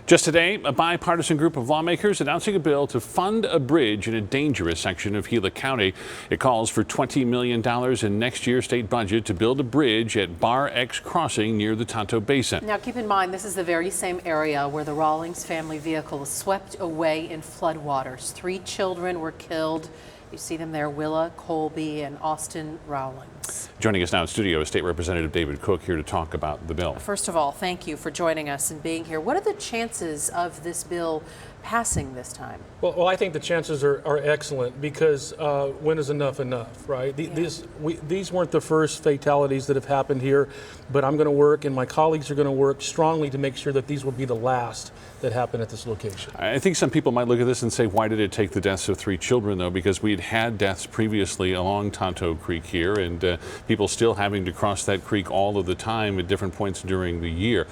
Just today, a bipartisan group of lawmakers announcing a bill to fund a bridge in a dangerous section of Gila County. It calls for $20 million in next year's state budget to build a bridge at Bar X Crossing near the Tonto Basin. Now keep in mind, this is the very same area where the Rawlings family vehicle was swept away in floodwaters. 3 children were killed. You see them there, Willa, Colby, and Austin Rawlings. Joining us now in studio is State Representative David Cook, here to talk about the bill. First of all, thank you for joining us and being here. What are the chances of this bill passing this time? Well, I think the chances are excellent because when is enough, right? These weren't the first fatalities that have happened here, but I'm going to work and my colleagues are going to work strongly to make sure that these will be the last that happen at this location. I think some people might look at this and say, why did it take the deaths of 3 children, though? Because we'd had deaths previously along Tonto Creek here, and people still having to cross that creek all of the time at different points during the year.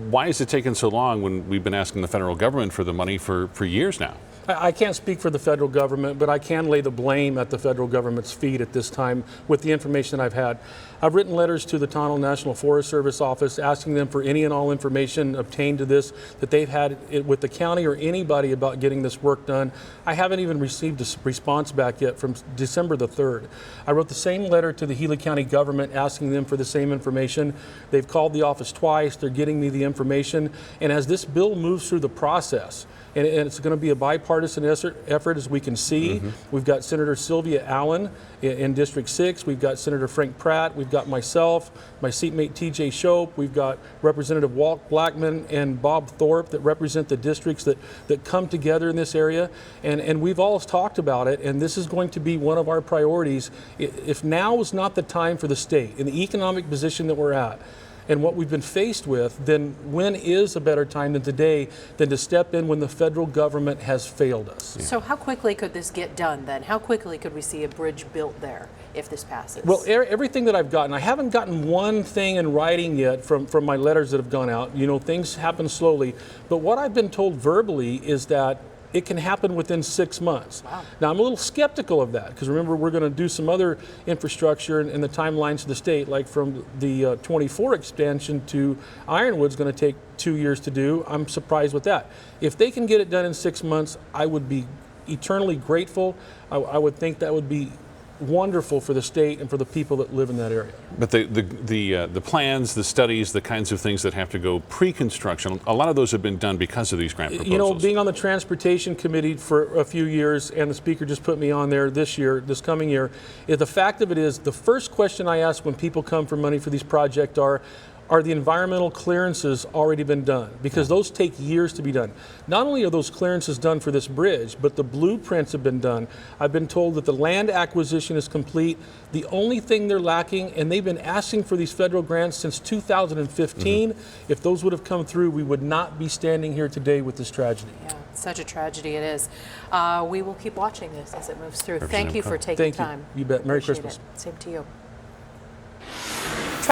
Why has it taken so long when we've been asking the federal government for the money for years now? I can't speak for the federal government, but I can lay the blame at the federal government's feet at this time with the information I've had. I've written letters to the Tonto National Forest Service office asking them for any and all information obtained to this that they've had with the county or anybody about getting this work done. I haven't even received a response back yet from December the 3rd. I wrote the same letter to the Gila County government asking them for the same information. They've called the office twice. They're getting me the information. And as this bill moves through the process, and it's going to be a bipartisan effort, as we can see. We've got Senator Sylvia Allen in District 6. We've got Senator Frank Pratt. We've got myself, my seatmate TJ Shope. We've got Representative Walt Blackman and Bob Thorpe that represent the districts that come together in this area. And we've all talked about it, and this is going to be one of our priorities. If now is not the time for the state, in the economic position that we're at, and what we've been faced with, then when is a better time than today than to step in when the federal government has failed us? Yeah. So how quickly could this get done then? How quickly could we see a bridge built there if this passes? Well, everything that I've gotten, I haven't gotten one thing in writing yet from my letters that have gone out. You know, things happen slowly. But what I've been told verbally is that it can happen within 6 months. Wow. Now, I'm a little skeptical of that because remember, we're going to do some other infrastructure in the timelines of the state, like from the 24 expansion to Ironwood's going to take 2 years to do. I'm surprised with that. If they can get it done in 6 months, I would be eternally grateful. I would think that would be wonderful for the state and for the people that live in that area. But the plans, the studies, the kinds of things that have to go pre-construction, a lot of those have been done because of these grant proposals. You know, being on the transportation committee for a few years, and the speaker just put me on there this coming year, the fact of it is, the first question I ask when people come for money for these projects are the environmental clearances already been done? Because those take years to be done. Not only are those clearances done for this bridge, but the blueprints have been done. I've been told that the land acquisition is complete. The only thing they're lacking, and they've been asking for these federal grants since 2015, if those would have come through, we would not be standing here today with this tragedy. Yeah, such a tragedy it is. We will keep watching this as it moves through. Thank you for taking time. You bet. Merry Appreciate Christmas. Same to you.